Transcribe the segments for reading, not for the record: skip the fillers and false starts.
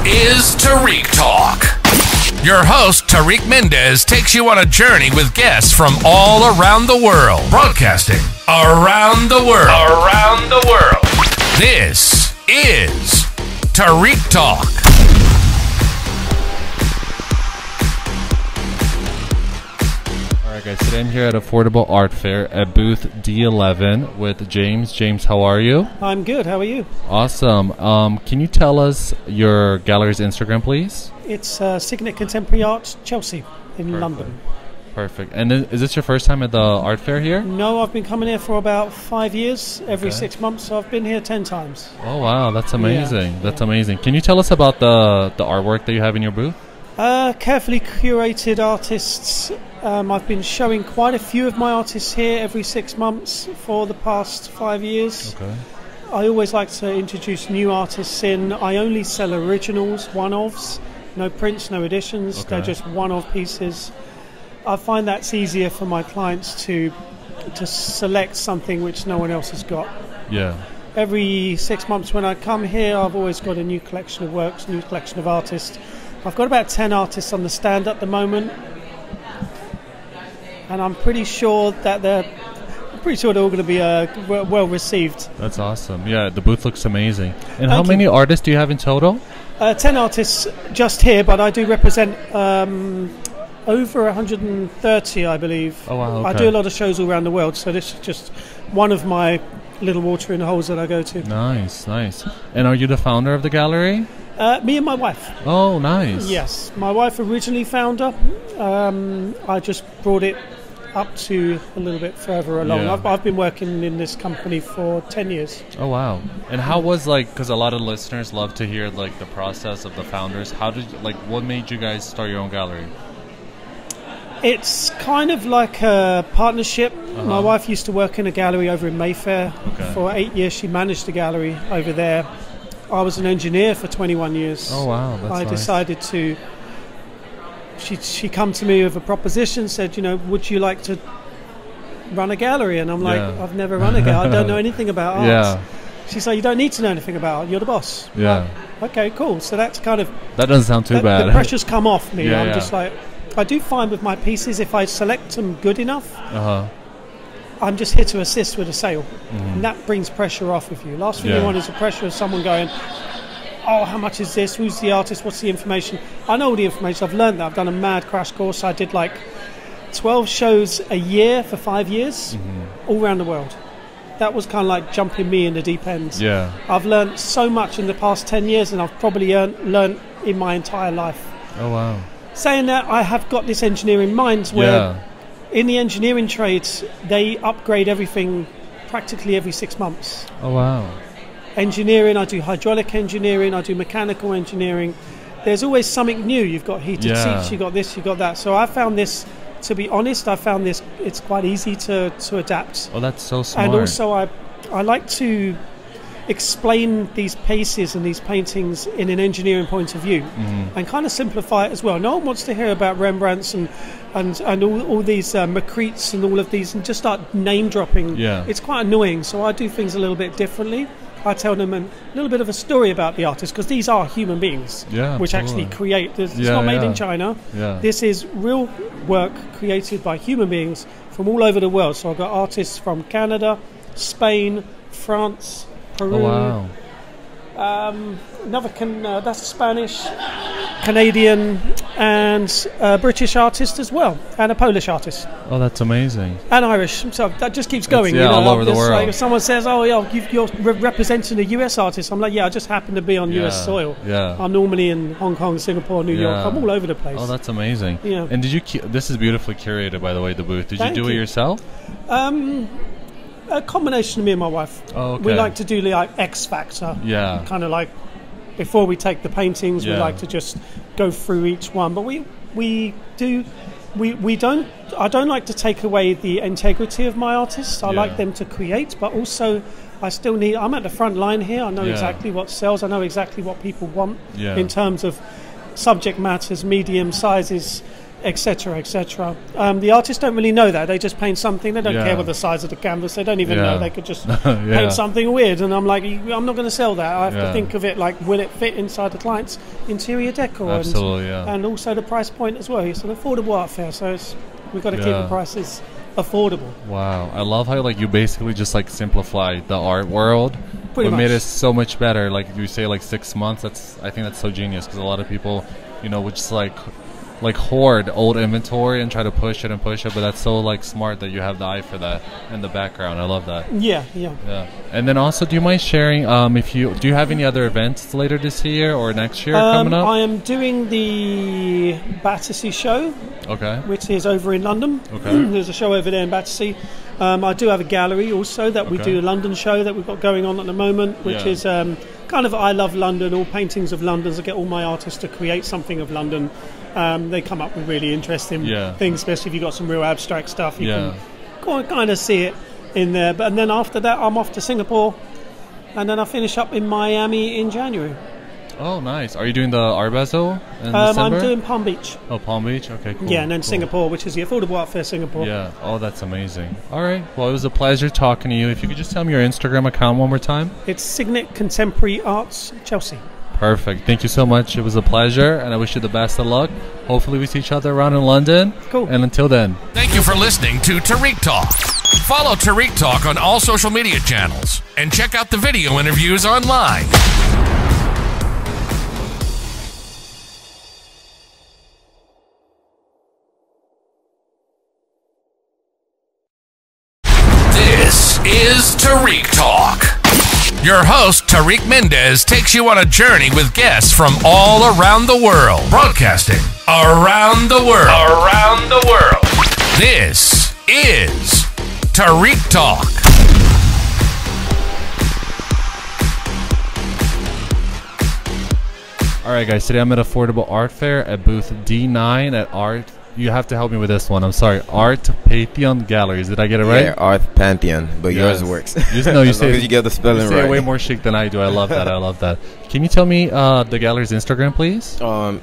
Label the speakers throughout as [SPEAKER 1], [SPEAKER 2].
[SPEAKER 1] is Tarik Talk. Your host, Tarik Mendes, takes you on a journey with guests from all around the world. Broadcasting around the world. Around the world. This is Tarik Talk.
[SPEAKER 2] Alright guys, today I'm here at Affordable Art Fair at booth D11 with James. James, how are you?
[SPEAKER 3] I'm good, how are you?
[SPEAKER 2] Awesome. Can you tell us your gallery's Instagram, please?
[SPEAKER 3] It's Signet Contemporary Art, Chelsea, in London.
[SPEAKER 2] Perfect. And is this your first time at the art fair here?
[SPEAKER 3] No, I've been coming here for about 5 years, every 6 months, so I've been here 10 times.
[SPEAKER 2] Oh wow, that's amazing.
[SPEAKER 3] Yeah,
[SPEAKER 2] that's amazing. Can you tell us about the artwork that you have in your booth?
[SPEAKER 3] Carefully curated artists. I've been showing quite a few of my artists here every 6 months for the past 5 years.
[SPEAKER 2] Okay.
[SPEAKER 3] I always like to introduce new artists in. I only sell originals, one-offs, no prints, no editions.
[SPEAKER 2] Okay.
[SPEAKER 3] They're just one-off pieces. I find that's easier for my clients to select something which no one else has got.
[SPEAKER 2] Yeah.
[SPEAKER 3] Every 6 months when I come here, I've always got a new collection of works, new collection of artists. I've got about 10 artists on the stand at the moment, and I'm pretty sure that they're all going to be well received.
[SPEAKER 2] That's awesome. Yeah, the booth looks amazing. And how many artists do you have in total?
[SPEAKER 3] 10 artists just here, but I do represent over 130, I believe.
[SPEAKER 2] Oh wow, okay.
[SPEAKER 3] I do a lot of shows all around the world, so this is just one of my little watering holes that I go to.
[SPEAKER 2] Nice, nice. And are you the founder of the gallery?
[SPEAKER 3] Me and my wife.
[SPEAKER 2] Oh, nice.
[SPEAKER 3] Yes, my wife originally found her. I just brought it up to a little bit further along.
[SPEAKER 2] Yeah.
[SPEAKER 3] I've been working in this company for 10 years.
[SPEAKER 2] Oh wow. And how was because a lot of listeners love to hear the process of the founders. How did what made you guys start your own gallery?
[SPEAKER 3] It's kind of like a partnership. My wife used to work in a gallery over in Mayfair.
[SPEAKER 2] Okay.
[SPEAKER 3] For 8 years she managed the gallery over there. I was an engineer for 21 years.
[SPEAKER 2] Oh wow, that's
[SPEAKER 3] I
[SPEAKER 2] nice.
[SPEAKER 3] decided to. She come to me with a proposition, said, would you like to run a gallery? And I'm like, I've never run a gallery. I don't know anything about art.
[SPEAKER 2] Yeah.
[SPEAKER 3] She said, you don't need to know anything about art. You're the boss.
[SPEAKER 2] Yeah.
[SPEAKER 3] Like, okay, cool. So that's kind of.
[SPEAKER 2] That doesn't sound too bad.
[SPEAKER 3] The pressure's come off me.
[SPEAKER 2] Yeah,
[SPEAKER 3] I'm just like, I do find with my pieces, if I select them good enough, I'm just here to assist with a sale. And that brings pressure off of you. Last thing you want is the pressure of someone going, oh, how much is this? Who's the artist? What's the information? I know all the information. I've learned that. I've done a mad crash course. I did 12 shows a year for 5 years, all around the world. That was kind of like jumping me in the deep end. Yeah. I've learned so much in the past 10 years, and I've probably learned in my entire life.
[SPEAKER 2] Oh, wow.
[SPEAKER 3] Saying that, I have got this engineering mind where in the engineering trades, they upgrade everything practically every 6 months.
[SPEAKER 2] Oh, wow.
[SPEAKER 3] Engineering, I do hydraulic engineering, I do mechanical engineering. There's always something new. You've got heated seats, you've got this, you've got that. So I found this, to be honest, it's quite easy to adapt.
[SPEAKER 2] Oh, that's so smart.
[SPEAKER 3] And also I like to explain these pieces and these paintings in an engineering point of view and kind of simplify it as well. No one wants to hear about Rembrandts and all these Magrittes and all of these and just start name dropping. Yeah. It's quite annoying, so I do things a little bit differently. I tell them a little bit of a story about the artist, because these are human beings which actually create. It's not made in China. Yeah. This is real work created by human beings from all over the world. So I've got artists from Canada, Spain, France, Peru.
[SPEAKER 2] Oh, wow.
[SPEAKER 3] That's a Spanish, Canadian, and a British artist as well, and a Polish artist.
[SPEAKER 2] Oh, that's amazing.
[SPEAKER 3] And Irish. So that just keeps going.
[SPEAKER 2] All over the world.
[SPEAKER 3] Like if someone says, "Oh, you're representing a US artist," I'm like, "Yeah, I just happen to be on US soil. Yeah. I'm normally in Hong Kong, Singapore, New York. I'm all over the place."
[SPEAKER 2] Oh, that's amazing. Yeah. And did you? This is beautifully curated, by the way. The booth. Did you do it yourself?
[SPEAKER 3] A combination of me and my wife.
[SPEAKER 2] Oh, okay.
[SPEAKER 3] We like to do X Factor. Yeah. Kind of like before we take the paintings, we like to just go through each one. But I don't like to take away the integrity of my artists. I like them to create, but also I'm at the front line here. I know exactly what sells. I know exactly what people want in terms of subject matters, medium sizes, etc., etc. The artists don't really know that. They just paint something. They don't care what the size of the canvas. They don't even know. They could just paint something weird. And I'm like, I'm not going to sell that. I have to think of it like, will it fit inside the client's interior decor?
[SPEAKER 2] Absolutely,
[SPEAKER 3] and also the price point as well. It's an affordable art fair, so we've got to keep the prices affordable.
[SPEAKER 2] Wow, I love how like you basically just like simplified the art world.
[SPEAKER 3] Pretty much.
[SPEAKER 2] Made it so much better. Like you say, like 6 months. I think that's so genius because a lot of people, would just like hoard old inventory and try to push it, but that's so like smart that you have the eye for that in the background. I love that.
[SPEAKER 3] Yeah.
[SPEAKER 2] And then also, do you mind sharing do you have any other events later this year or next year coming up?
[SPEAKER 3] I am doing the Battersea show, which is over in London. There's a show over there in Battersea. I do have a gallery also that we do a London show that we've got going on at the moment, which is kind of I love London, all paintings of London. I get all my artists to create something of London. They come up with really interesting things, especially if you've got some real abstract stuff. You can kind of see it in there. And then after that, I'm off to Singapore, and then I finish up in Miami in January.
[SPEAKER 2] Oh, nice. Are you doing the Art Basel in December?
[SPEAKER 3] I'm doing Palm Beach.
[SPEAKER 2] Oh, Palm Beach? Okay, cool.
[SPEAKER 3] Yeah, and then Singapore, which is the Affordable Art Fair Singapore.
[SPEAKER 2] Yeah. Oh, that's amazing. All right. Well, it was a pleasure talking to you. If you could just tell me your Instagram account one more time.
[SPEAKER 3] It's Signet Contemporary Arts Chelsea.
[SPEAKER 2] Perfect. Thank you so much. It was a pleasure, and I wish you the best of luck. Hopefully we see each other around in London.
[SPEAKER 3] Cool.
[SPEAKER 2] And until then.
[SPEAKER 1] Thank you for listening to Tarik Talk. Follow Tarik Talk on all social media channels and check out the video interviews online. This is Tarik Talk. Your host, Tarik Mendes, takes you on a journey with guests from all around the world. Broadcasting around the world. Around the world. This is Tarik Talk.
[SPEAKER 2] All right, guys. Today I'm at Affordable Art Fair at booth D9 at Art. You have to help me with this one. I'm sorry. Art Pantheon Galleries. Did I get it right?
[SPEAKER 4] Yeah, Art Pantheon, but yours works.
[SPEAKER 2] You say
[SPEAKER 4] you get the spelling
[SPEAKER 2] right.
[SPEAKER 4] It
[SPEAKER 2] way more chic than I do. I love that. I love that. Can you tell me the gallery's Instagram, please?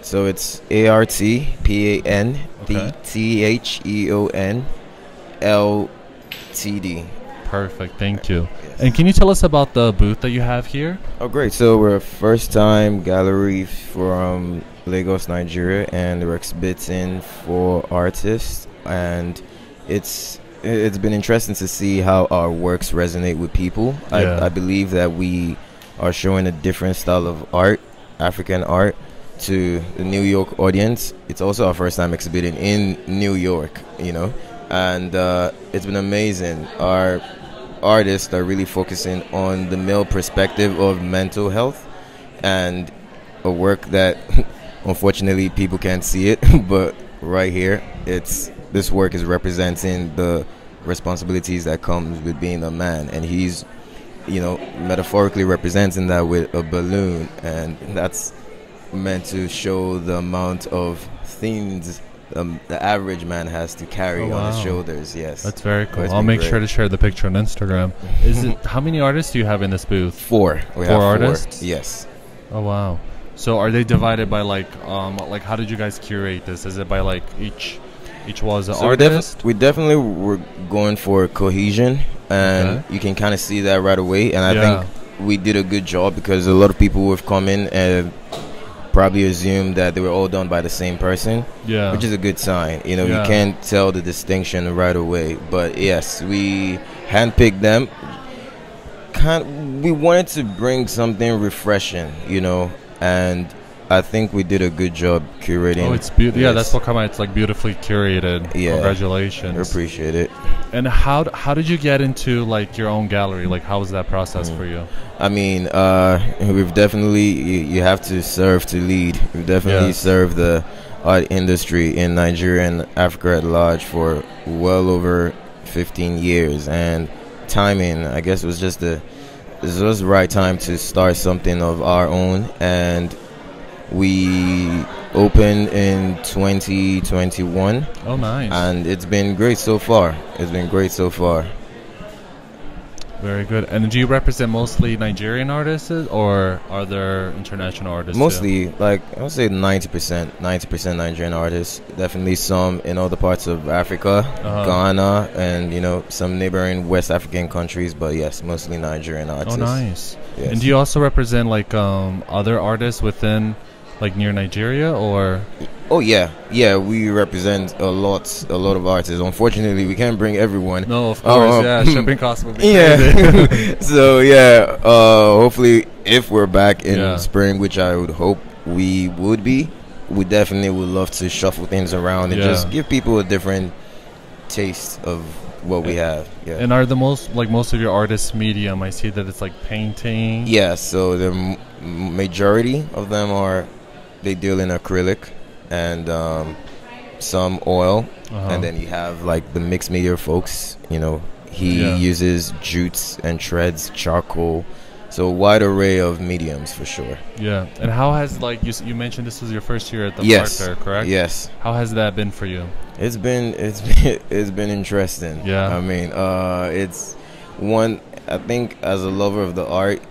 [SPEAKER 4] So it's ARTPANTHEONLTD.
[SPEAKER 2] Perfect. Thank you. Yes. And can you tell us about the booth that you have here?
[SPEAKER 4] Oh, great. So we're a first-time gallery from Lagos, Nigeria, and we're exhibiting for artists, and it's been interesting to see how our works resonate with people. I believe that we are showing a different style of art, African art, to the New York audience. It's also our first time exhibiting in New York, and it's been amazing. Our artists are really focusing on the male perspective of mental health, and a work that unfortunately people can't see it, but right here this work is representing the responsibilities that comes with being a man, and he's metaphorically representing that with a balloon, and that's meant to show the amount of things the average man has to carry on his shoulders. Yes,
[SPEAKER 2] that's very cool. I'll make sure to share the picture on Instagram. How many artists do you have in this booth?
[SPEAKER 4] Four. We have four artists. Yes.
[SPEAKER 2] Oh wow. So are they divided by like how did you guys curate this? Is it by like each was an artist?
[SPEAKER 4] We definitely were going for cohesion, and you can kind of see that right away. And I think we did a good job because a lot of people who have come in and probably assumed that they were all done by the same person, which is a good sign. You can't tell the distinction right away. But yes, we handpicked them. We wanted to bring something refreshing, and I think we did a good job curating.
[SPEAKER 2] Oh, it's beautiful. Yeah, that's what come out. It's like beautifully curated. Yeah, congratulations.
[SPEAKER 4] I appreciate it.
[SPEAKER 2] And how did you get into like your own gallery? Like, how was that process for you?
[SPEAKER 4] I mean, we've definitely you have to serve to lead. We've definitely served the art industry in Nigeria and Africa at large for well over 15 years, and timing, I guess, was just this was the right time to start something of our own, and we opened in 2021.
[SPEAKER 2] Oh, nice.
[SPEAKER 4] And it's been great so far.
[SPEAKER 2] Very good. And do you represent mostly Nigerian artists, or are there international artists too?
[SPEAKER 4] Mostly, like I would say 90%, 90% Nigerian artists. Definitely some in other parts of Africa, Ghana, and some neighboring West African countries. But yes, mostly Nigerian artists.
[SPEAKER 2] Oh, nice.
[SPEAKER 4] Yes.
[SPEAKER 2] And do you also represent like other artists within like near Nigeria, or?
[SPEAKER 4] Oh yeah, we represent a lot of artists. Unfortunately, we can't bring everyone.
[SPEAKER 2] No, of course, yeah. Shipping costs would be
[SPEAKER 4] crazy. So hopefully, if we're back in spring, which I would hope we would be, we definitely would love to shuffle things around and just give people a different taste of what we have. Yeah.
[SPEAKER 2] And are most of your artists medium? I see that it's like painting.
[SPEAKER 4] Yeah. So the majority of them they deal in acrylic and some oil, and then you have like the mixed media folks. He uses jutes and shreds, charcoal, so a wide array of mediums for sure.
[SPEAKER 2] Yeah. And how has you mentioned this was your first year at the art fair, correct?
[SPEAKER 4] Yes.
[SPEAKER 2] How has that been for you?
[SPEAKER 4] It's been interesting.
[SPEAKER 2] Yeah.
[SPEAKER 4] I mean, it's one. I think as a lover of the art,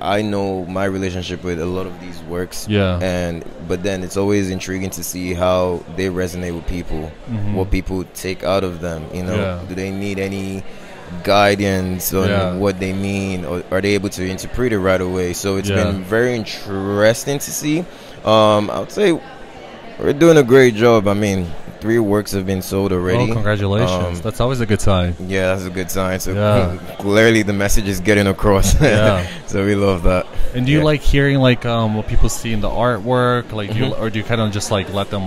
[SPEAKER 4] I know my relationship with a lot of these works.
[SPEAKER 2] Yeah.
[SPEAKER 4] But then it's always intriguing to see how they resonate with people, what people take out of them. Do they need any guidance on what they mean, or are they able to interpret it right away? So it's been very interesting to see. I would say we're doing a great job. I mean, 3 works have been sold already.
[SPEAKER 2] Oh, congratulations. That's always a good sign.
[SPEAKER 4] Yeah, that's a good sign. So clearly the message is getting across. So we love that.
[SPEAKER 2] And do you like hearing what people see in the artwork? Or do you kind of just let them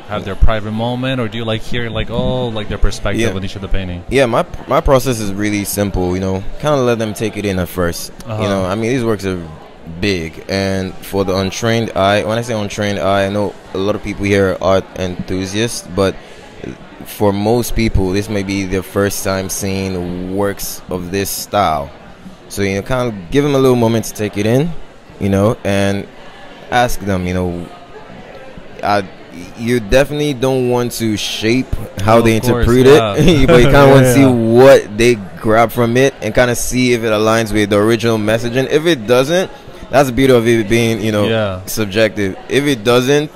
[SPEAKER 2] have their private moment, or do you like hearing their perspective on each of the painting? Yeah, my
[SPEAKER 4] process is really simple. Kind of let them take it in at first. I mean, these works are big, and for the untrained eye, when I say untrained eye, I know a lot of people here are art enthusiasts, but for most people this may be their first time seeing works of this style. So kind of give them a little moment to take it in, and ask them, you definitely don't want to shape how they interpret it, but you kind of want to see what they grab from it and kind of see if it aligns with the original messaging. If it doesn't, that's the beauty of it being, subjective. If it doesn't,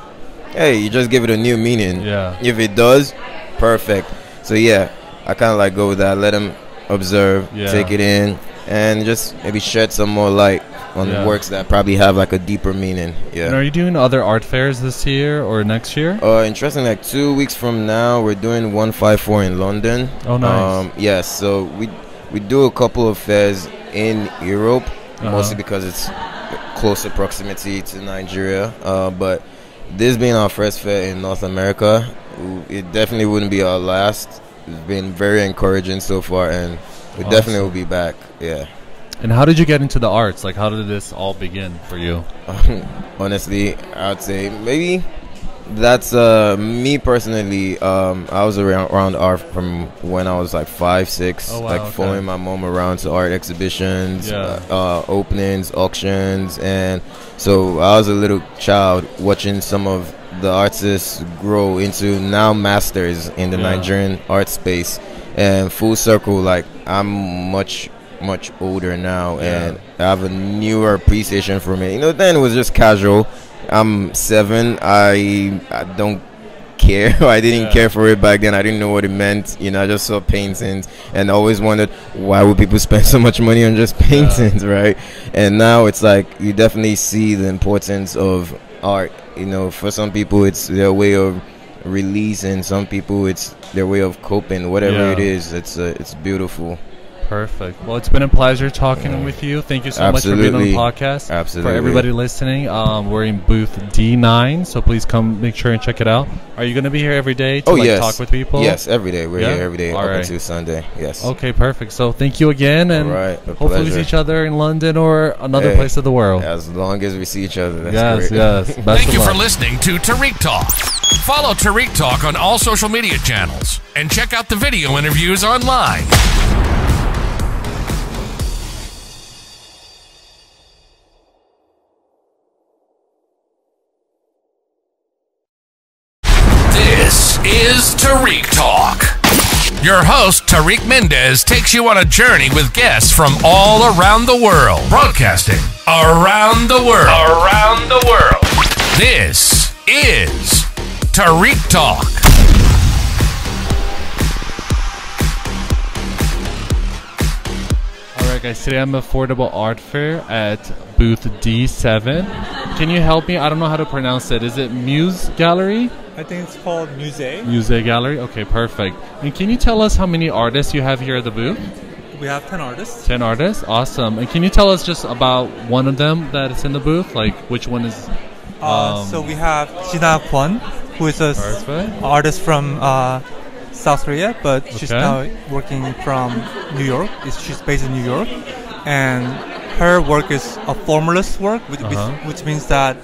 [SPEAKER 4] hey, you just give it a new meaning. If it does, perfect. So I kind of go with that. Let them observe, take it in, and just maybe shed some more light on the works that probably have a deeper meaning.
[SPEAKER 2] And are you doing other art fairs this year or next year?
[SPEAKER 4] Interesting. 2 weeks from now, we're doing 154 in London.
[SPEAKER 2] Oh, nice.
[SPEAKER 4] Yes. So we do a couple of fairs in Europe, mostly because it's closer proximity to Nigeria. But this being our first fair in North America, it definitely wouldn't be our last. It's been very encouraging so far, and we definitely will be back. Yeah.
[SPEAKER 2] And how did you get into the arts? How did this all begin for you?
[SPEAKER 4] Honestly, I would say maybe that's me personally. I was around art from when I was 5, 6. Following my mom around to art exhibitions, openings, auctions, and so I was a little child watching some of the artists grow into now masters in the Nigerian art space, and full circle. I'm much older now, and I have a newer appreciation for it. Then it was just casual. I'm 7. I don't care. I didn't care for it back then. I didn't know what it meant. I just saw paintings and always wondered, why would people spend so much money on just paintings, right? And now it's you definitely see the importance of art. For some people it's their way of releasing. Some people it's their way of coping. Whatever it is, it's beautiful.
[SPEAKER 2] Perfect. Well, it's been a pleasure talking with you. Thank you so much for being on the podcast.
[SPEAKER 4] Absolutely.
[SPEAKER 2] For everybody listening, we're in booth D9, so please come make sure and check it out. Are you going to be here every day to talk with people?
[SPEAKER 4] Yes, every day. We're here every day up until Sunday. Yes.
[SPEAKER 2] Okay, perfect. So thank you again, and hopefully we see each other in London or another place of the world.
[SPEAKER 4] As long as we see each other, that's great.
[SPEAKER 2] Yes.
[SPEAKER 1] Thank you for listening to Tarik Talk. Follow Tarik Talk on all social media channels and check out the video interviews online. This is Tarik Talk. Your host, Tarik Mendes, takes you on a journey with guests from all around the world. Broadcasting around the world. Around the world. This is Tarik Talk.
[SPEAKER 2] Alright guys, today I'm at Affordable Art Fair at booth D7. Can you help me? I don't know how to pronounce it. Is it Muse Gallery?
[SPEAKER 5] I think it's called Musée.
[SPEAKER 2] Musée Gallery? Okay, perfect. And can you tell us how many artists you have here at the booth?
[SPEAKER 5] We have 10 artists.
[SPEAKER 2] 10 artists? Awesome. And can you tell us just about one of them that is in the booth? Like which one is...
[SPEAKER 5] So we have Jina Kwon, who is an artist from South Korea, but she's now working from New York. She's based in New York. And her work is a formalist work, which means that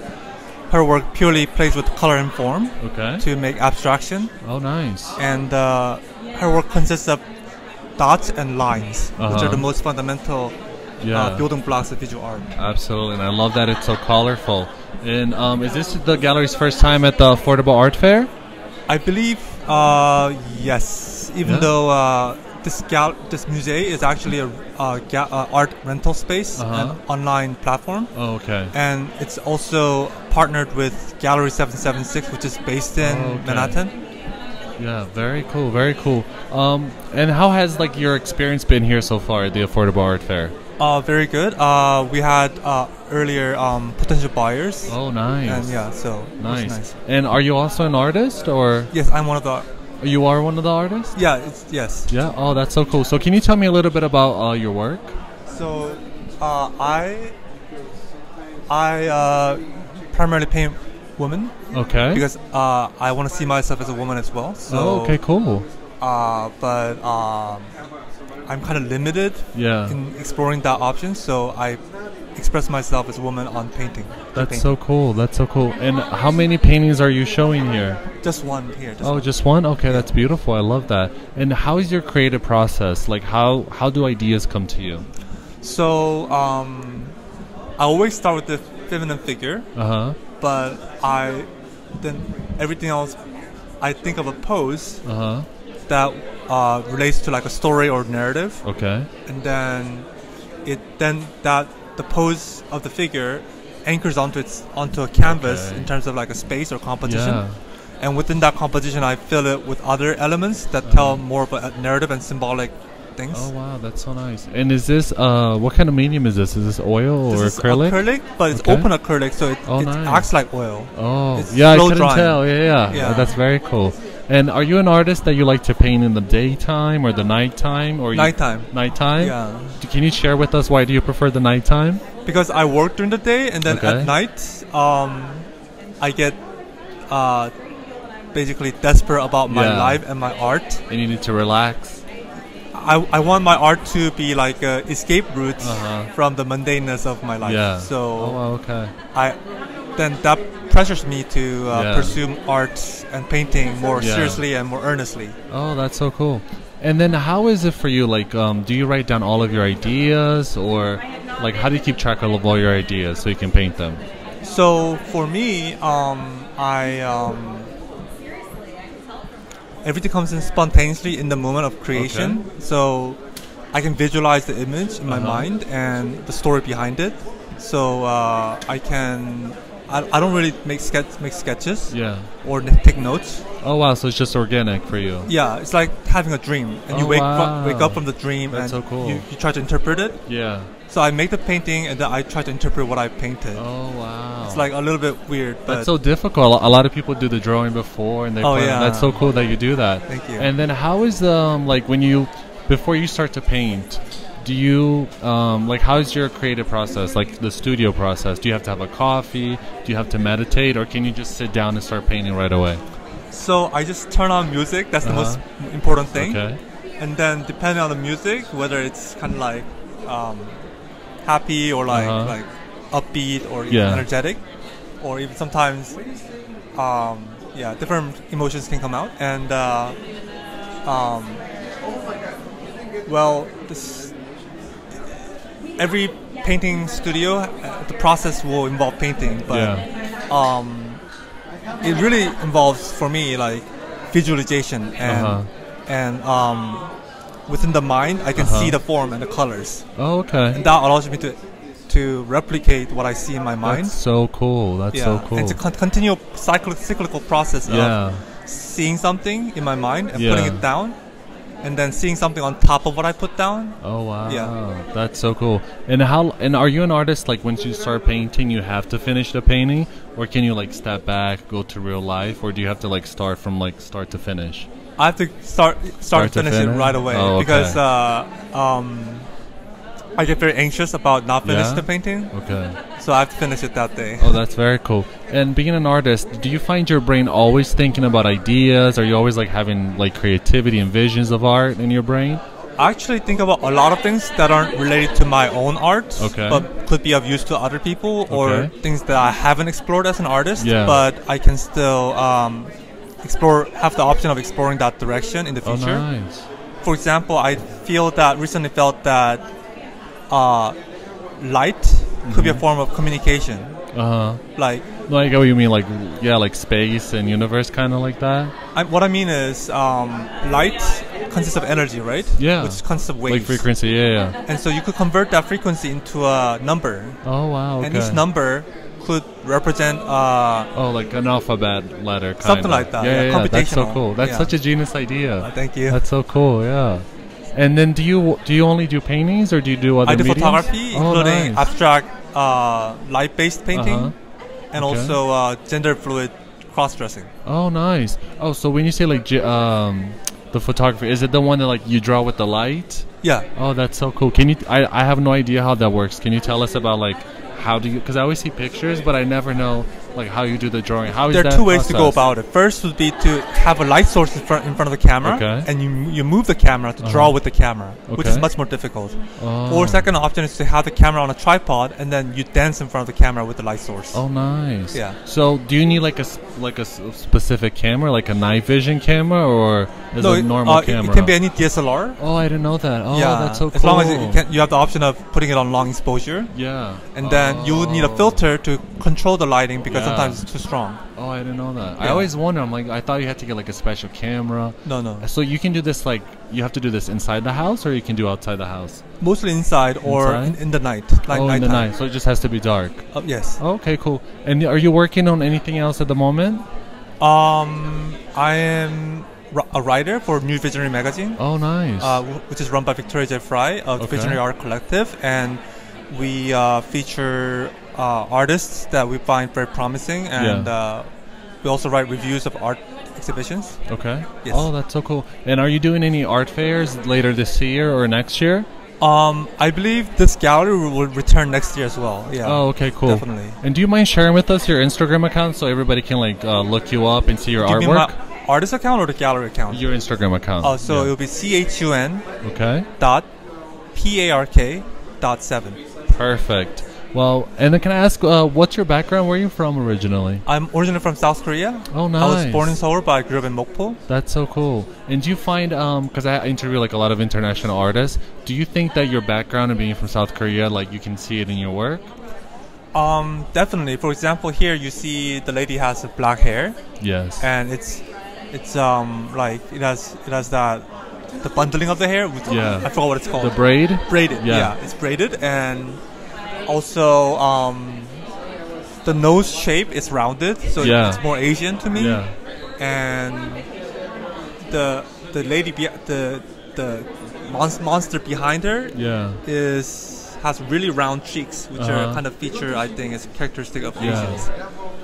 [SPEAKER 5] her work purely plays with color and form to make abstraction.
[SPEAKER 2] Oh, nice.
[SPEAKER 5] And her work consists of dots and lines, which are the most fundamental building blocks of visual art.
[SPEAKER 2] Absolutely, and I love that it's so colorful. And is this the gallery's first time at the Affordable Art Fair?
[SPEAKER 5] I believe, yes. Even though this musée is actually a art rental space, an online platform. Oh, okay. And it's also partnered with Gallery 776, which is based in Manhattan.
[SPEAKER 2] Yeah, very cool, very cool. And how has like your experience been here so far at the Affordable Art Fair?
[SPEAKER 5] Very good. We had earlier potential buyers.
[SPEAKER 2] Oh, nice.
[SPEAKER 5] And yeah, so nice.
[SPEAKER 2] And are you also an artist, or?
[SPEAKER 5] Yes, I'm one of the.
[SPEAKER 2] You are one of the artists?
[SPEAKER 5] Yeah, yes.
[SPEAKER 2] Yeah. Oh, that's so cool. So, can you tell me a little bit about your work?
[SPEAKER 5] So, I primarily paint women.
[SPEAKER 2] Okay.
[SPEAKER 5] Because I want to see myself as a woman as well. So,
[SPEAKER 2] okay, cool.
[SPEAKER 5] But I'm kind of limited in exploring that option, so I express myself as a woman on painting.
[SPEAKER 2] That's so cool. That's so cool. And how many paintings are you showing here?
[SPEAKER 5] Just one here.
[SPEAKER 2] Just one? Okay, that's beautiful. I love that. And how is your creative process? Like, how do ideas come to you?
[SPEAKER 5] So, I always start with the feminine figure. But then everything else, I think of a pose that relates to like a story or narrative. Okay. And then the pose of the figure anchors onto a canvas in terms of like a space or composition. Yeah. And within that composition, I fill it with other elements that tell more of a narrative and symbolic things.
[SPEAKER 2] Oh wow, that's so nice. And is this what kind of medium is this? Is this oil or acrylic?
[SPEAKER 5] Acrylic, but it's open acrylic, so it
[SPEAKER 2] nice.
[SPEAKER 5] acts like oil.
[SPEAKER 2] Oh,
[SPEAKER 5] it's
[SPEAKER 2] yeah, I couldn't
[SPEAKER 5] drying.
[SPEAKER 2] tell. Yeah. That's very cool. And are you an artist that you like to paint in the daytime or the nighttime? Or
[SPEAKER 5] nighttime.
[SPEAKER 2] Nighttime?
[SPEAKER 5] Yeah.
[SPEAKER 2] Can you share with us why do you prefer the nighttime?
[SPEAKER 5] Because I work during the day, and then at night, I get basically desperate about my life and my art.
[SPEAKER 2] And you need to relax.
[SPEAKER 5] I want my art to be like an escape route from the mundaneness of my life.
[SPEAKER 2] Yeah.
[SPEAKER 5] So then that pressures me to pursue art and painting more seriously and more earnestly.
[SPEAKER 2] Oh, that's so cool. And then how is it for you? Like, do you write down all of your ideas, or like how do you keep track of all your ideas so you can paint them?
[SPEAKER 5] So for me, everything comes in spontaneously in the moment of creation. Okay. So I can visualize the image in my mind and the story behind it. So I don't really make sketches or take notes.
[SPEAKER 2] Oh wow, so it's just organic for you.
[SPEAKER 5] Yeah, it's like having a dream, and you wake up from the dream.
[SPEAKER 2] That's
[SPEAKER 5] and
[SPEAKER 2] so cool.
[SPEAKER 5] You try to interpret it.
[SPEAKER 2] Yeah.
[SPEAKER 5] So I make the painting, and then I try to interpret what I painted.
[SPEAKER 2] Oh wow.
[SPEAKER 5] It's like a little bit weird. But
[SPEAKER 2] that's so difficult. A lot of people do the drawing before, and that's so cool that you do that.
[SPEAKER 5] Thank you.
[SPEAKER 2] And then how is like before you start to paint? Do you like how's your creative process, like the studio process? Do you have to have a coffee? Do you have to meditate, or can you just sit down and start painting right away?
[SPEAKER 5] So I just turn on music. That's the most important thing. Okay. And then depending on the music, whether it's kind of like happy or like upbeat or even energetic, or even sometimes different emotions can come out. And every painting studio, the process will involve painting, but it really involves for me like visualization and within the mind, I can see the form and the colors.
[SPEAKER 2] Oh, okay.
[SPEAKER 5] And that allows me to replicate what I see in my mind.
[SPEAKER 2] That's so cool. That's so cool.
[SPEAKER 5] And it's a continual cyclical process of seeing something in my mind and putting it down, and then seeing something on top of what I put down.
[SPEAKER 2] Oh wow.
[SPEAKER 5] Yeah.
[SPEAKER 2] That's so cool. And are you an artist, like once you start painting you have to finish the painting, or can you like step back, go to real life, or do you have to like start from like start to finish?
[SPEAKER 5] I have to start to finish it right away because I get very anxious about not finishing the painting. Okay. So I have to finish it that day.
[SPEAKER 2] Oh, that's very cool. And being an artist, do you find your brain always thinking about ideas? Are you always like having like creativity and visions of art in your brain?
[SPEAKER 5] I actually think about a lot of things that aren't related to my own art, but could be of use to other people, or things that I haven't explored as an artist, but I can still have the option of exploring that direction in the future.
[SPEAKER 2] Oh, nice.
[SPEAKER 5] For example, I recently felt that light could be a form of communication. Like
[SPEAKER 2] what you mean, like space and universe, kind of like that?
[SPEAKER 5] What I mean is light consists of energy, right?
[SPEAKER 2] Yeah.
[SPEAKER 5] Which consists of waves.
[SPEAKER 2] Like frequency, yeah.
[SPEAKER 5] And so you could convert that frequency into a number.
[SPEAKER 2] Oh, wow, okay.
[SPEAKER 5] And each number could represent
[SPEAKER 2] like an alphabet letter, kind
[SPEAKER 5] something like that.
[SPEAKER 2] Yeah, that's so cool. That's such a genius idea.
[SPEAKER 5] Thank you.
[SPEAKER 2] That's so cool, yeah. And then do you only do paintings, or do you do other mediums?
[SPEAKER 5] I do photography, including abstract light-based painting, and also gender fluid cross-dressing.
[SPEAKER 2] Oh, nice. Oh, so when you say like the photography, is it the one that like you draw with the light?
[SPEAKER 5] Yeah.
[SPEAKER 2] Oh, that's so cool. Can you? I have no idea how that works. Can you tell us about like how do you? Because I always see pictures, but I never know like how you do the drawing. How is that?
[SPEAKER 5] There are two ways to go about it. First would be to have a light source in front of the camera, and you move the camera to draw with the camera, which is much more difficult. Or second option is to have the camera on a tripod, and then you dance in front of the camera with the light source.
[SPEAKER 2] Oh, nice.
[SPEAKER 5] Yeah.
[SPEAKER 2] So do you need like a specific camera, like a night vision camera, or is it a normal camera?
[SPEAKER 5] It can be any DSLR.
[SPEAKER 2] Oh, I didn't know that. Oh, yeah, that's so cool.
[SPEAKER 5] As long as you have the option of putting it on long exposure.
[SPEAKER 2] Yeah.
[SPEAKER 5] And then you would need a filter to control the lighting, because sometimes it's too strong.
[SPEAKER 2] Oh, I didn't know that. I always wonder. I'm like, I thought you had to get like a special camera.
[SPEAKER 5] No.
[SPEAKER 2] So you can do this like, you have to do this inside the house, or you can do outside the house?
[SPEAKER 5] Mostly inside, or in the night. Like
[SPEAKER 2] in the night. So it just has to be dark.
[SPEAKER 5] Yes.
[SPEAKER 2] Oh, okay, cool. And are you working on anything else at the moment?
[SPEAKER 5] I am a writer for New Visionary magazine.
[SPEAKER 2] Oh, nice.
[SPEAKER 5] Which is run by Victoria J. Fry of the Visionary Art Collective, and we feature artists that we find very promising, and we also write reviews of art exhibitions.
[SPEAKER 2] Okay.
[SPEAKER 5] Yes.
[SPEAKER 2] Oh, that's so cool. And are you doing any art fairs later this year or next year?
[SPEAKER 5] I believe this gallery will return next year as well. Yeah.
[SPEAKER 2] Oh, okay, cool.
[SPEAKER 5] Definitely.
[SPEAKER 2] And do you mind sharing with us your Instagram account so everybody can like look you up and see your artwork?
[SPEAKER 5] You mean my artist account or the gallery account?
[SPEAKER 2] Your Instagram account.
[SPEAKER 5] Oh, so it'll be CHUN.
[SPEAKER 2] Okay.
[SPEAKER 5] .PARK.7.
[SPEAKER 2] Perfect. Well, and then can I ask, what's your background? Where are you from originally?
[SPEAKER 5] I'm originally from South Korea.
[SPEAKER 2] Oh, nice.
[SPEAKER 5] I was born in Seoul, but I grew up in Mokpo.
[SPEAKER 2] That's so cool. And do you find, because I interview like a lot of international artists, do you think that your background and being from South Korea, like you can see it in your work?
[SPEAKER 5] Definitely. For example, here you see the lady has black hair.
[SPEAKER 2] Yes.
[SPEAKER 5] And it's like it has that the bundling of the hair. I forgot what it's called.
[SPEAKER 2] The braid.
[SPEAKER 5] Braided. Yeah, it's braided, and also the nose shape is rounded, so it's more Asian to me.
[SPEAKER 2] Yeah.
[SPEAKER 5] And the lady the monster behind her has really round cheeks, which are kind of feature, I think, is characteristic of Asians.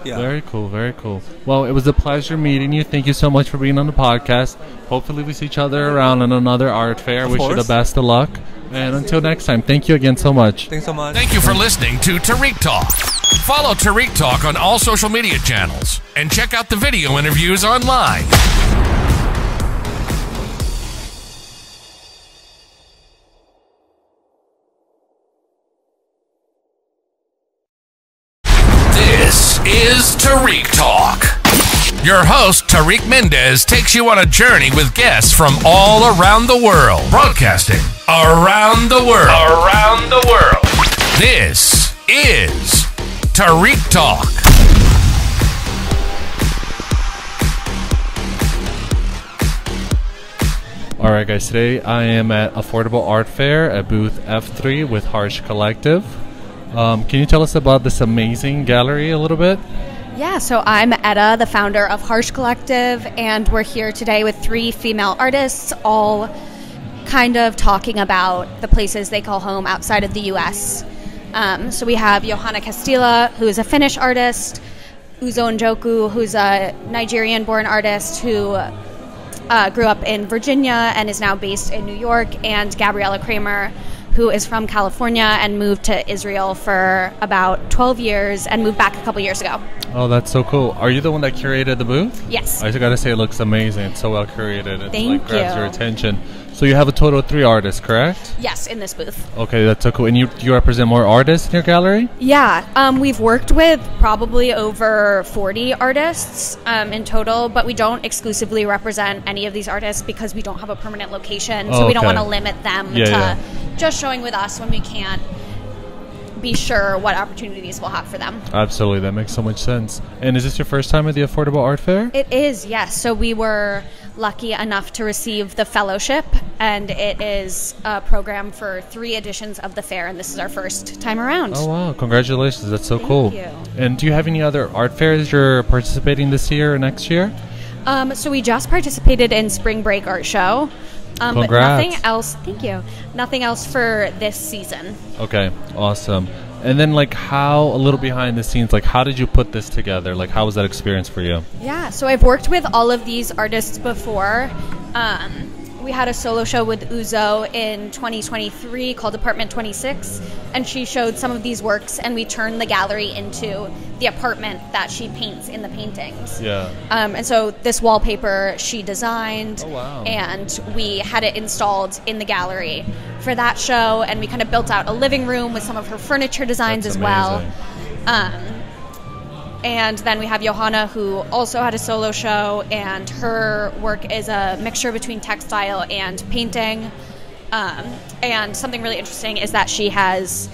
[SPEAKER 5] Yeah.
[SPEAKER 2] Very cool, very cool. Well, it was a pleasure meeting you. Thank you so much for being on the podcast. Hopefully we see each other around on another art fair. Wish you the best of luck. And until next time, thank you again so much.
[SPEAKER 5] Thanks so much.
[SPEAKER 1] Thank you for listening to Tarik Talk. Follow Tarik Talk on all social media channels and check out the video interviews online. This is Tarik Talk. Your host, Tarik Mendes, takes you on a journey with guests from all around the world. Broadcasting around the world. Around the world. This is Tarik Talk.
[SPEAKER 2] All right, guys. Today I am at Affordable Art Fair at booth F3 with Harsh Collective. Can you tell us about this amazing gallery a little bit?
[SPEAKER 6] Yeah, so I'm Etta, the founder of Harsh Collective, and we're here today with 3 female artists, all kind of talking about the places they call home outside of the U.S. So we have Johanna Castilla, who is a Finnish artist, Uzo Njoku, who's a Nigerian-born artist who grew up in Virginia and is now based in New York, and Gabriella Kramer, who is from California and moved to Israel for about 12 years and moved back a couple years ago.
[SPEAKER 2] Oh, that's so cool. Are you the one that curated the booth?
[SPEAKER 6] Yes.
[SPEAKER 2] I just gotta say, it looks amazing. It's so well curated. It
[SPEAKER 6] Thank
[SPEAKER 2] like grabs
[SPEAKER 6] you.
[SPEAKER 2] your attention. So you have a total of 3 artists, correct?
[SPEAKER 6] Yes, in this booth.
[SPEAKER 2] Okay, that's so cool. And you represent more artists in your gallery?
[SPEAKER 6] Yeah, we've worked with probably over 40 artists in total, but we don't exclusively represent any of these artists because we don't have a permanent location, so we don't want to limit them to just showing with us when we can't be sure what opportunities we'll have for them.
[SPEAKER 2] Absolutely, that makes so much sense. And is this your first time at the Affordable Art Fair?
[SPEAKER 6] It is, yes. So we were lucky enough to receive the fellowship, and it is a program for 3 editions of the fair, and this is our first time around.
[SPEAKER 2] Oh wow, congratulations, that's so cool.
[SPEAKER 6] Thank you.
[SPEAKER 2] And do you have any other art fairs you're participating this year or next year?
[SPEAKER 6] So we just participated in Spring Break Art Show. But nothing else. Thank you. Nothing else for this season.
[SPEAKER 2] Okay, awesome. And then, like, how, a little behind the scenes, like, how did you put this together? Like, how was that experience for you?
[SPEAKER 6] Yeah, so I've worked with all of these artists before. We had a solo show with Uzo in 2023 called Apartment 26, and she showed some of these works, and we turned the gallery into the apartment that she paints in the paintings.
[SPEAKER 2] Yeah.
[SPEAKER 6] And so this wallpaper she designed,
[SPEAKER 2] oh, wow.
[SPEAKER 6] and we had it installed in the gallery for that show, and we kind of built out a living room with some of her furniture designs
[SPEAKER 2] That's
[SPEAKER 6] as
[SPEAKER 2] amazing.
[SPEAKER 6] well. And then we have Johanna, who also had a solo show, and her work is a mixture between textile and painting. And something really interesting is that she has,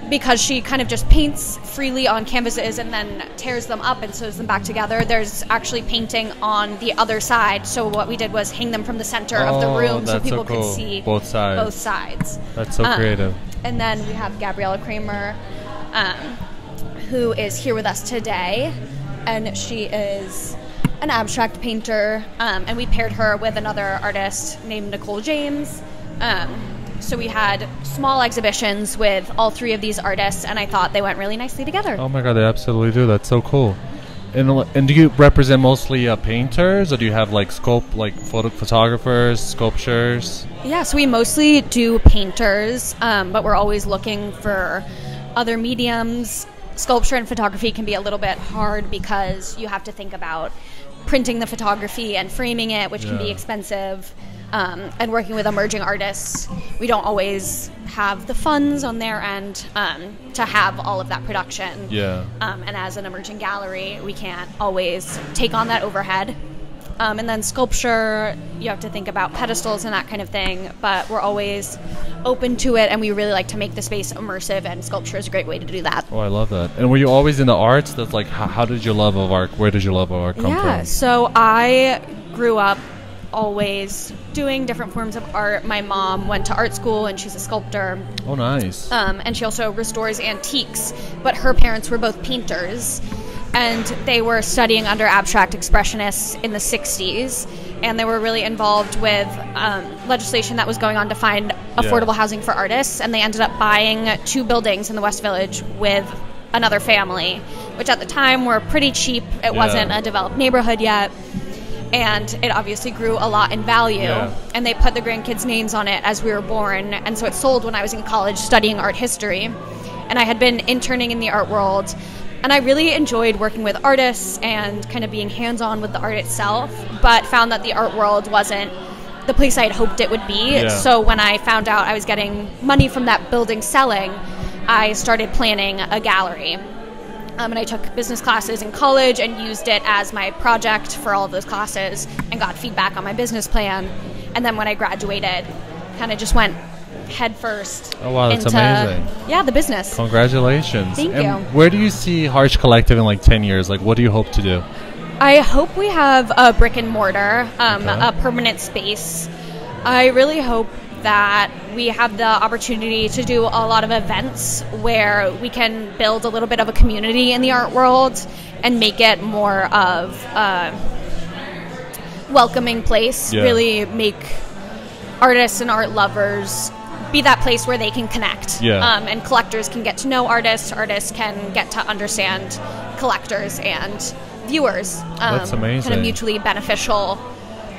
[SPEAKER 6] because she kind of just paints freely on canvases and then tears them up and sews them back together, there's actually painting on the other side. So what we did was hang them from the center of the room so people could see
[SPEAKER 2] both sides. That's so creative.
[SPEAKER 6] And then we have Gabriella Kramer, who is here with us today, and she is an abstract painter, and we paired her with another artist named Nicole James. So we had small exhibitions with all 3 of these artists, and I thought they went really nicely together.
[SPEAKER 2] Oh my god, they absolutely do. That's so cool. And do you represent mostly painters, or do you have like photographers, sculptures?
[SPEAKER 6] Yeah, so we mostly do painters, but we're always looking for other mediums. Sculpture and photography can be a little bit hard because you have to think about printing the photography and framing it, which can be expensive. And working with emerging artists, we don't always have the funds on their end to have all of that production.
[SPEAKER 2] Yeah.
[SPEAKER 6] And as an emerging gallery, we can't always take on that overhead. And then sculpture, you have to think about pedestals and that kind of thing, but we're always open to it, and we really like to make the space immersive, and sculpture is a great way to do that.
[SPEAKER 2] Oh, I love that. And were you always in the arts? That's like, how did your love of art, where did your love of art come from?
[SPEAKER 6] Yeah, so I grew up always doing different forms of art. My mom went to art school, and she's a sculptor.
[SPEAKER 2] Oh, nice.
[SPEAKER 6] And she also restores antiques, but her parents were both painters, and they were studying under abstract expressionists in the 60s, and they were really involved with legislation that was going on to find affordable housing for artists, and they ended up buying 2 buildings in the West Village with another family, which at the time were pretty cheap. It wasn't a developed neighborhood yet, and it obviously grew a lot in value, and they put the grandkids' names on it as we were born, and so it sold when I was in college studying art history, and I had been interning in the art world. And I really enjoyed working with artists and kind of being hands-on with the art itself, but found that the art world wasn't the place I had hoped it would be.
[SPEAKER 2] Yeah.
[SPEAKER 6] So when I found out I was getting money from that building selling, I started planning a gallery. And I took business classes in college and used it as my project for all of those classes and got feedback on my business plan. And then when I graduated, kind of just went head first.
[SPEAKER 2] Oh wow, that's
[SPEAKER 6] into,
[SPEAKER 2] amazing.
[SPEAKER 6] Yeah, the business.
[SPEAKER 2] Congratulations.
[SPEAKER 6] Thank
[SPEAKER 2] and
[SPEAKER 6] you.
[SPEAKER 2] Where do you see Harsh Collective in like 10 years? Like, what do you hope to do?
[SPEAKER 6] I hope we have a brick and mortar, a permanent space. I really hope that we have the opportunity to do a lot of events where we can build a little bit of a community in the art world and make it more of a welcoming place. Really make artists and art lovers be that place where they can connect. And collectors can get to know artists can get to understand collectors and viewers.
[SPEAKER 2] That's amazing.
[SPEAKER 6] Kind of mutually beneficial,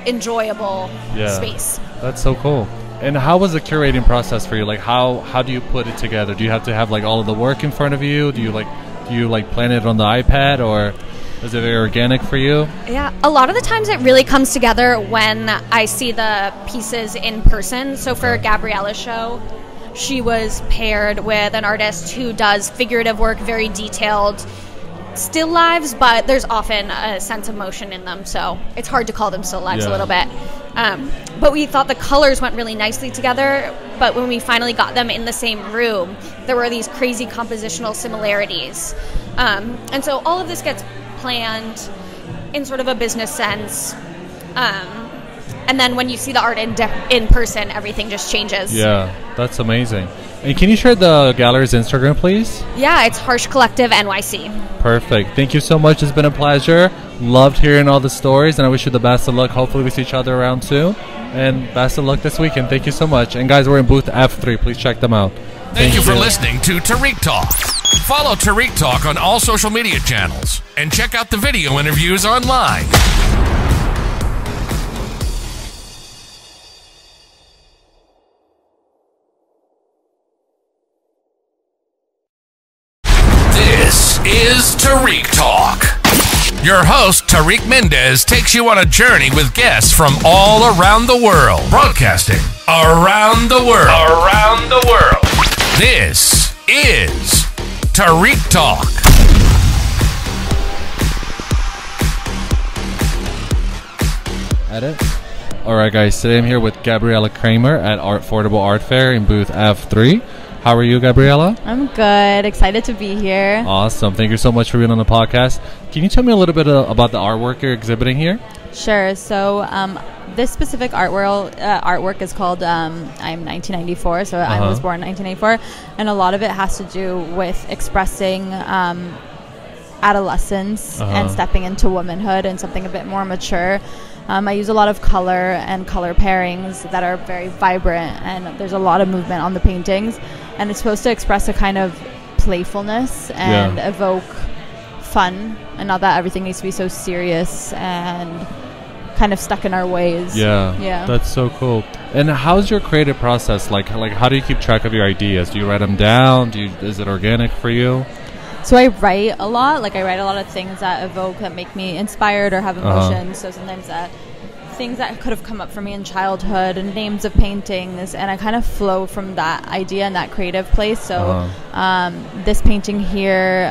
[SPEAKER 6] enjoyable space.
[SPEAKER 2] That's so cool. And how was the curating process for you? Like, how do you put it together? Do you have to have like all of the work in front of you? Do you plan it on the iPad, or is it very organic for you?
[SPEAKER 6] Yeah, a lot of the times it really comes together when I see the pieces in person. So for Gabriella's show, she was paired with an artist who does figurative work, very detailed still lives, but there's often a sense of motion in them, so it's hard to call them still lives a little bit. But we thought the colors went really nicely together, but when we finally got them in the same room, there were these crazy compositional similarities. And so all of this gets planned in sort of a business sense. And then when you see the art in person, everything just changes.
[SPEAKER 2] Yeah, that's amazing. And can you share the gallery's Instagram, please?
[SPEAKER 6] Yeah, it's Harsh Collective NYC.
[SPEAKER 2] Perfect. Thank you so much. It's been a pleasure. Loved hearing all the stories, and I wish you the best of luck. Hopefully we see each other around too. And best of luck this weekend. Thank you so much. And guys, we're in booth F3. Please check them out.
[SPEAKER 1] Thank you for listening to Tarik Talk. Follow Tarik Talk on all social media channels and check out the video interviews online. This is Tarik Talk. Your host, Tarik Mendes, takes you on a journey with guests from all around the world. Broadcasting around the world. Around the world. This is Tarik Talk.
[SPEAKER 2] Edit. Alright guys, today I'm here with Gabriella Kramer at Affordable Art Fair in booth F3. How are you, Gabriella?
[SPEAKER 7] I'm good. Excited to be here.
[SPEAKER 2] Awesome. Thank you so much for being on the podcast. Can you tell me a little bit about the artwork you're exhibiting here?
[SPEAKER 7] Sure. So this specific artwork is called I'm 1994, so I was born in 1994, and a lot of it has to do with expressing adolescence and stepping into womanhood and something a bit more mature. I use a lot of color and color pairings that are very vibrant, and there's a lot of movement on the paintings, and it's supposed to express a kind of playfulness and evoke fun, and not that everything needs to be so serious and kind of stuck in our ways.
[SPEAKER 2] Yeah. That's so cool. And how's your creative process? Like how do you keep track of your ideas? Do you write them down? Is it organic for you?
[SPEAKER 7] So I write a lot. Like I write a lot of things that evoke, that make me inspired or have emotions. So sometimes things that could have come up for me in childhood and names of paintings, and I kind of flow from that idea and that creative place. So this painting here,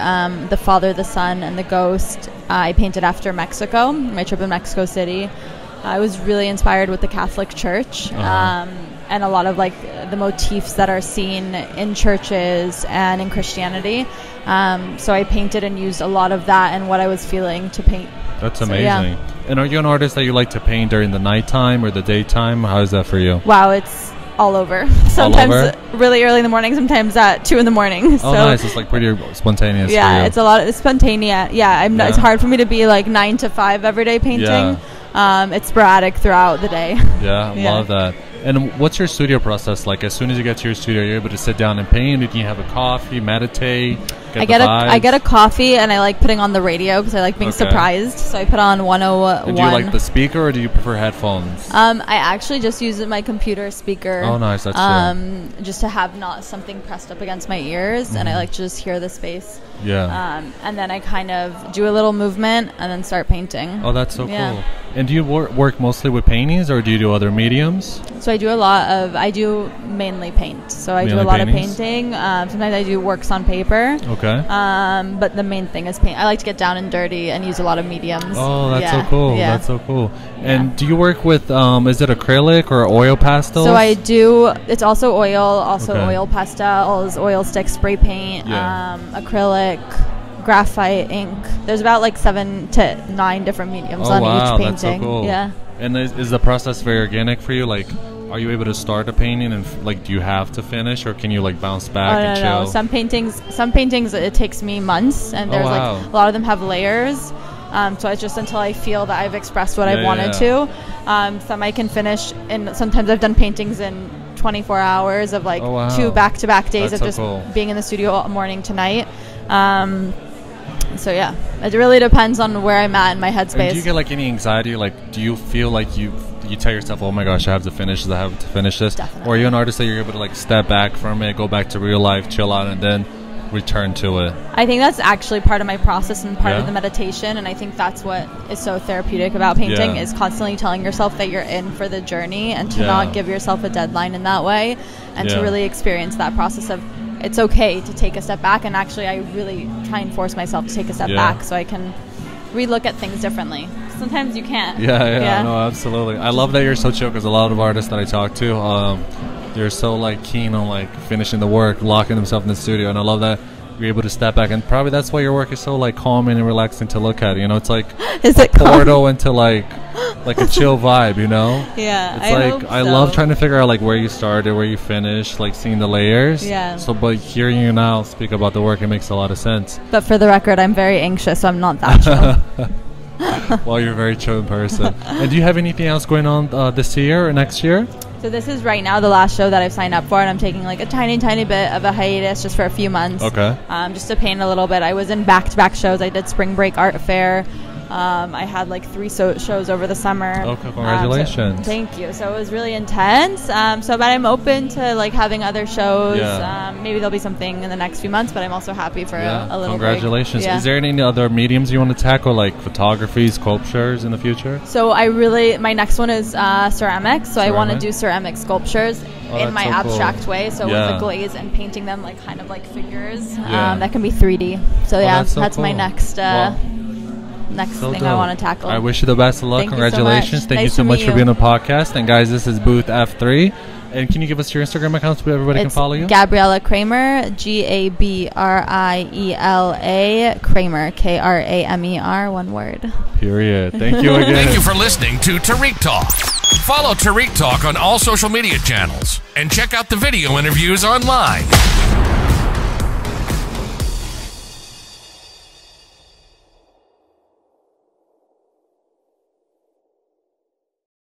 [SPEAKER 7] The Father, the Son, and the Ghost, I painted after Mexico, my trip in Mexico City. I was really inspired with the Catholic Church. And a lot of like the motifs that are seen in churches and in Christianity. So I painted and used a lot of that and what I was feeling to paint.
[SPEAKER 2] That's amazing. And are you an artist that you like to paint during the nighttime or the daytime? How is that for you?
[SPEAKER 7] Wow, it's all over. Sometimes really early in the morning, sometimes at 2 in the morning.
[SPEAKER 2] Oh, nice. It's like pretty spontaneous.
[SPEAKER 7] Yeah, it's spontaneous. Yeah, it's hard for me to be like 9 to 5 every day painting. It's sporadic throughout the day.
[SPEAKER 2] Yeah, love that. And what's your studio process like? As soon as you get to your studio, you're able to sit down and paint? Or do you have a coffee, meditate,
[SPEAKER 7] I get a coffee, and I like putting on the radio because I like being surprised. So I put on 101.
[SPEAKER 2] And do you like the speaker, or do you prefer headphones?
[SPEAKER 7] I actually just use my computer speaker.
[SPEAKER 2] Oh, nice. That's true.
[SPEAKER 7] Just to have not something pressed up against my ears, and I like to just hear the space.
[SPEAKER 2] Yeah.
[SPEAKER 7] And then I kind of do a little movement and then start painting.
[SPEAKER 2] Oh, that's so cool. And do you work mostly with paintings, or do you do other mediums?
[SPEAKER 7] So I do mainly paint. So I do a lot of painting. Sometimes I do works on paper.
[SPEAKER 2] Okay.
[SPEAKER 7] But the main thing is paint. I like to get down and dirty and use a lot of mediums.
[SPEAKER 2] Oh, that's so cool. Yeah. That's so cool. And do you work with, is it acrylic or oil pastels?
[SPEAKER 7] So I do, it's also oil, oil pastels, oil stick, spray paint, acrylic. graphite ink. There's about like 7 to 9 different mediums on each painting.
[SPEAKER 2] That's so cool.
[SPEAKER 7] Yeah.
[SPEAKER 2] And is the process very organic for you? Like, are you able to start a painting and like, do you have to finish, or can you like bounce back and chill?
[SPEAKER 7] No. Some paintings it takes me months, and there's like a lot of them have layers. So it's just until I feel that I've expressed what I wanted to. Some I can finish, and sometimes I've done paintings in 24 hours of like 2 back-to-back days of just being in the studio all morning to night. So yeah, it really depends on where I'm at in my headspace.
[SPEAKER 2] And do you get like any anxiety? Like, do you feel like you tell yourself, oh my gosh, I have to finish this?
[SPEAKER 7] Definitely.
[SPEAKER 2] Or are you an artist that you're able to like step back from it, go back to real life, chill out, and then return to it?
[SPEAKER 7] I think that's actually part of my process and part of the meditation, and I think that's what is so therapeutic about painting is constantly telling yourself that you're in for the journey, and to not give yourself a deadline in that way, and to really experience that process of it's okay to take a step back. And actually I really try and force myself to take a step back so I can relook at things differently. Sometimes you can't.
[SPEAKER 2] Yeah, no, absolutely. I love that you're so chill, because a lot of artists that I talk to, they're so like keen on like finishing the work, locking themselves in the studio, and I love that you're able to step back, and probably that's why your work is so like calming and relaxing to look at. You know, it's like a portal into like a chill vibe. You know?
[SPEAKER 7] Yeah,
[SPEAKER 2] it's I love trying to figure out like where you started, where you finished, like seeing the layers.
[SPEAKER 7] Yeah.
[SPEAKER 2] So, but hearing you now speak about the work, it makes a lot of sense.
[SPEAKER 7] But for the record, I'm very anxious, so I'm not that chill.
[SPEAKER 2] Well, you're a very chill person. And do you have anything else going on this year or next year?
[SPEAKER 7] So this is right now the last show that I've signed up for, and I'm taking like a tiny bit of a hiatus just for a few months.
[SPEAKER 2] Okay.
[SPEAKER 7] Just to paint a little bit. I was in back-to-back shows. I did Spring Break Art Fair. I had like 3 shows over the summer.
[SPEAKER 2] Okay, congratulations.
[SPEAKER 7] Thank you. So it was really intense. But I'm open to like having other shows. Maybe there'll be something in the next few months, but I'm also happy for a little
[SPEAKER 2] congratulations.
[SPEAKER 7] break.
[SPEAKER 2] Is there any other mediums you want to tackle, like photography, sculptures in the future?
[SPEAKER 7] So my next one is ceramics. So I want to do ceramic sculptures in my abstract way. So with the glaze and painting them like kind of like figures. That can be 3D. So that's my next thing I want to tackle.
[SPEAKER 2] I wish you the best of luck. Congratulations.
[SPEAKER 7] Thank
[SPEAKER 2] you so much for being on the podcast. And guys, this is Booth F3. And can you give us your Instagram account so everybody can follow you?
[SPEAKER 7] Gabriela Kramer, Gabriela Kramer, Kramer, one word.
[SPEAKER 2] Period. Thank you again.
[SPEAKER 1] Thank you for listening to Tarik Talk. Follow Tarik Talk on all social media channels and check out the video interviews online.